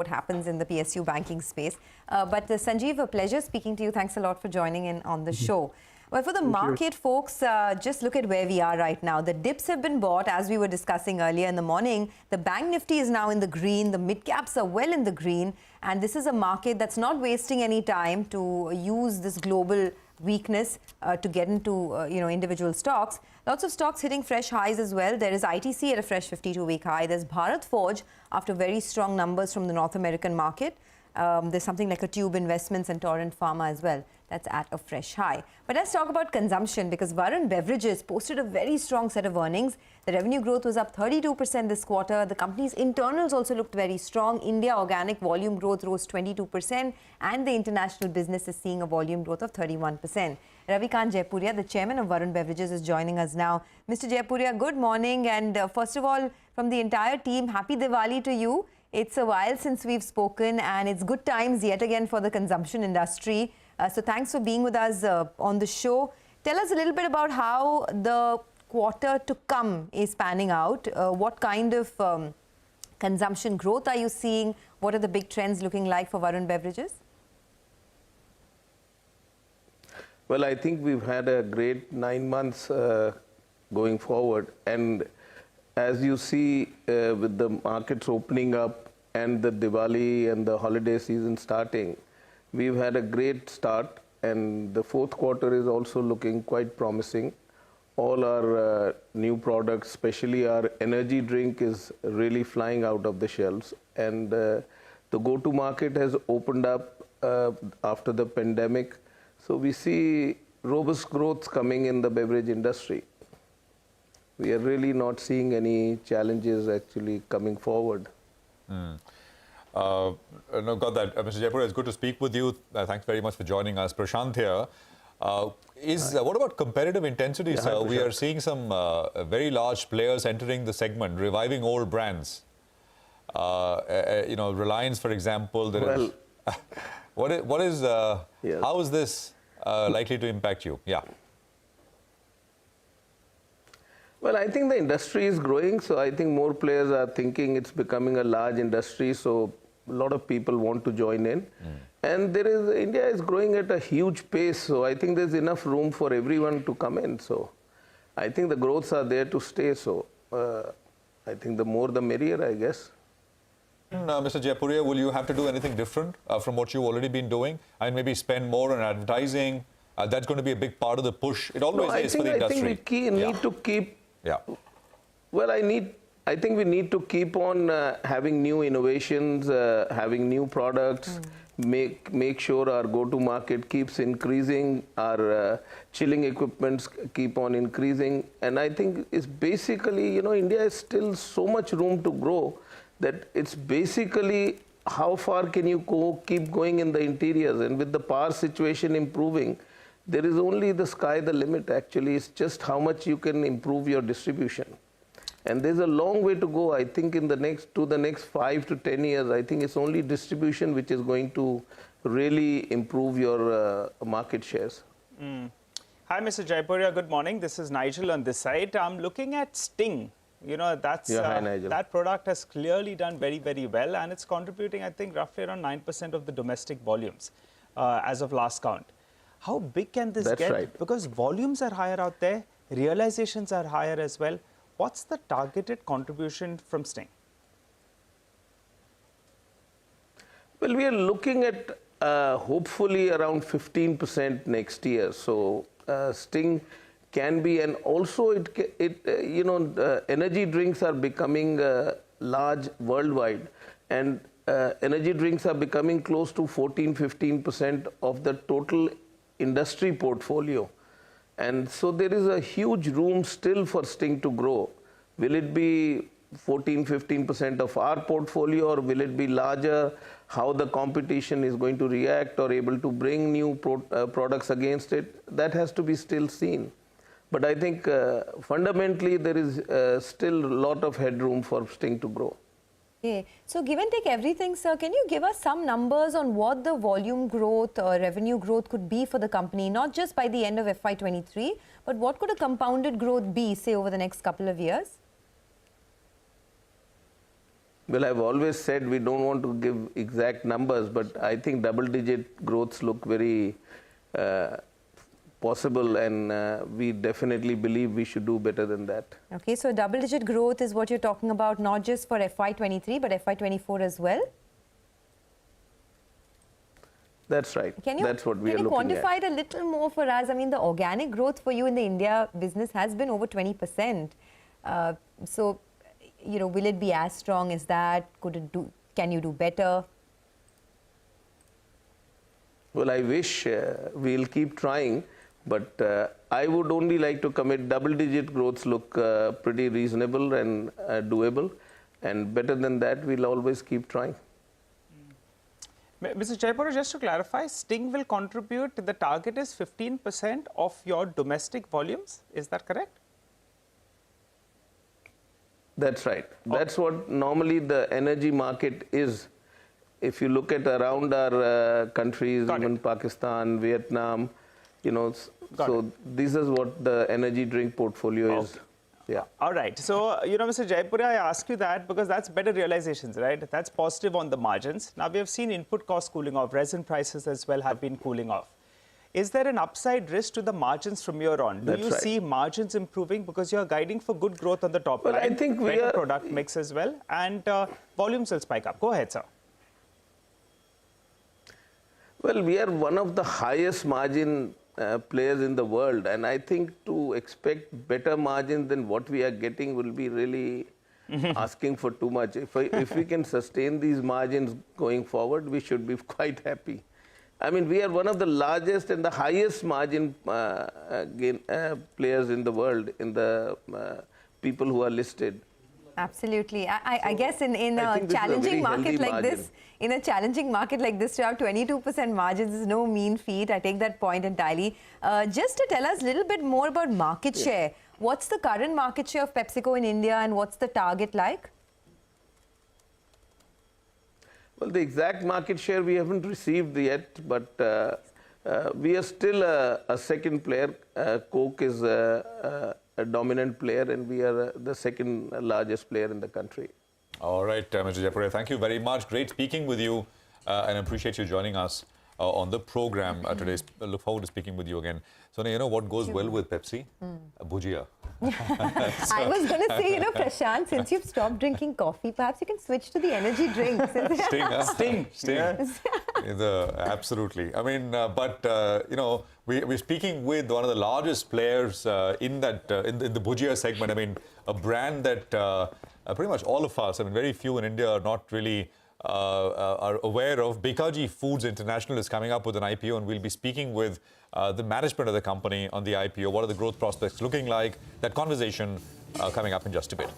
what happens in the PSU banking space. But Sanjeev, a pleasure speaking to you. Thanks a lot for joining in on the show. Well, for the market, folks, just look at where we are right now. The dips have been bought, as we were discussing earlier in the morning. The Bank Nifty is now in the green. The mid-caps are well in the green. And this is a market that's not wasting any time to use this global weakness to get into individual stocks. Lots of stocks hitting fresh highs as well. There is ITC at a fresh 52-week high. There's Bharat Forge after very strong numbers from the North American market. There's something like a Tube Investments and Torrent Pharma as well. That's at a fresh high. But let's talk about consumption, because Varun Beverages posted a very strong set of earnings. The revenue growth was up 32% this quarter. The company's internals also looked very strong. India organic volume growth rose 22%, and the international business is seeing a volume growth of 31%. Ravikant Jaipuria, the chairman of Varun Beverages, is joining us now. Mr. Jaipuria, good morning. And first of all, from the entire team, happy Diwali to you. It's a while since we've spoken, and it's good times yet again for the consumption industry. So thanks for being with us on the show. Tell us a little bit about how the quarter to come is panning out. What kind of consumption growth are you seeing? What are the big trends looking like for Varun Beverages? Well, I think we've had a great 9 months going forward. And as you see, with the markets opening up and the Diwali and the holiday season starting, we've had a great start, and the fourth quarter is also looking quite promising. All our new products, especially our energy drink, is really flying out of the shelves. And the go-to market has opened up after the pandemic. So we see robust growth coming in the beverage industry. We are really not seeing any challenges actually coming forward. No, got that. Mr. Jaipuria, it's good to speak with you. Thanks very much for joining us. Prashant here. What about competitive intensity, sir? Hi, we are seeing some very large players entering the segment, reviving old brands. Reliance, for example. Yes. How is this likely to impact you? Yeah. Well, I think the industry is growing, so I think more players are thinking it's becoming a large industry, so a lot of people want to join in. And India is growing at a huge pace, so I think there's enough room for everyone to come in. So I think the growths are there to stay, so I think the more the merrier, I guess. Mr. Jaipuria, will you have to do anything different from what you've already been doing? And maybe spend more on advertising? That's going to be a big part of the push. It always is for the industry. I think we need to keep... Yeah. Well, I think we need to keep on having new innovations, having new products, make sure our go-to-market keeps increasing, our chilling equipments keep on increasing. And I think it's basically, India is still so much room to grow that it's basically how far can you keep going in the interiors. And with the power situation improving, there is only the sky the limit. Actually, it's just how much you can improve your distribution. And there's a long way to go. I think in the next 5 to 10 years, I think it's only distribution which is going to really improve your market shares. Hi, Mr. Jaipuria. Good morning. This is Nigel on this side. I'm looking at Sting. Hi, Nigel. That product has clearly done very, very well, and it's contributing, I think, roughly around 9% of the domestic volumes as of last count. How big can this get? Right. Because volumes are higher out there, realizations are higher as well. What's the targeted contribution from Sting? Well, we are looking at hopefully around 15% next year. So Sting can be, and also energy drinks are becoming large worldwide, and energy drinks are becoming close to 14-15% of the total industry portfolio. And so there is a huge room still for Sting to grow. Will it be 14-15% of our portfolio, or will it be larger? How the competition is going to react or able to bring new products against it, that has to be still seen. But I think fundamentally there is still a lot of headroom for Sting to grow. Okay. So give and take everything, sir, can you give us some numbers on what the volume growth or revenue growth could be for the company, not just by the end of FY23, but what could a compounded growth be, say, over the next couple of years? Well, I've always said we don't want to give exact numbers, but I think double-digit growths look very possible, and we definitely believe we should do better than that. Okay, so double-digit growth is what you're talking about, not just for FY23, but FY24 as well? That's right. That's what we are looking at. Can you quantify it a little more for us? I mean, the organic growth for you in the India business has been over 20%. So, you know, will it be as strong as that? Can you do better? Well, I wish we'll keep trying, but I would only like to commit double-digit growths look pretty reasonable and doable, and better than that, we'll always keep trying. Mr. Jayapura, just to clarify, Sting will contribute, the target is 15% of your domestic volumes. Is that correct? That's right. That's what normally the energy market is. If you look at around our countries, even Pakistan, Vietnam, you know, so this is what the energy drink portfolio is. Yeah. All right. So, you know, Mr. Jayapura, I ask you that because that's better realizations, right? That's positive on the margins. Now, we have seen input costs cooling off. Resin prices as well have been cooling off. Is there an upside risk to the margins from here on? Do you see margins improving because you're guiding for good growth on the top line? I think we better product mix as well, and volumes will spike up. Go ahead, sir. Well, we are one of the highest margin players in the world, and I think to expect better margins than what we are getting will be really asking for too much. If we can sustain these margins going forward, we should be quite happy. I mean, we are one of the largest and the highest margin players in the world, in the people who are listed. Absolutely. I guess in a challenging market like this, to have 22% margins is no mean feat. I take that point entirely. Just to tell us a little bit more about market share, what's the current market share of PepsiCo in India and what's the target like? Well, the exact market share we haven't received yet, but we are still a second player. Coke is a dominant player, and we are the second largest player in the country. All right, Mr. Jayapura, thank you very much. Great speaking with you, and I appreciate you joining us on the program today. I look forward to speaking with you again. So, you know what goes well with Pepsi? Bhujia. I was going to say, you know, Prashant, since you've stopped drinking coffee, perhaps you can switch to the energy drinks. Sting, huh? Sting. Yes. Absolutely. I mean, you know, we're speaking with one of the largest players in that in the Bhujia segment. I mean, a brand that pretty much all of us, I mean, very few in India are not really are aware of. Bikaji Foods International is coming up with an IPO, and we'll be speaking with the management of the company on the IPO. What are the growth prospects looking like? That conversation coming up in just a bit.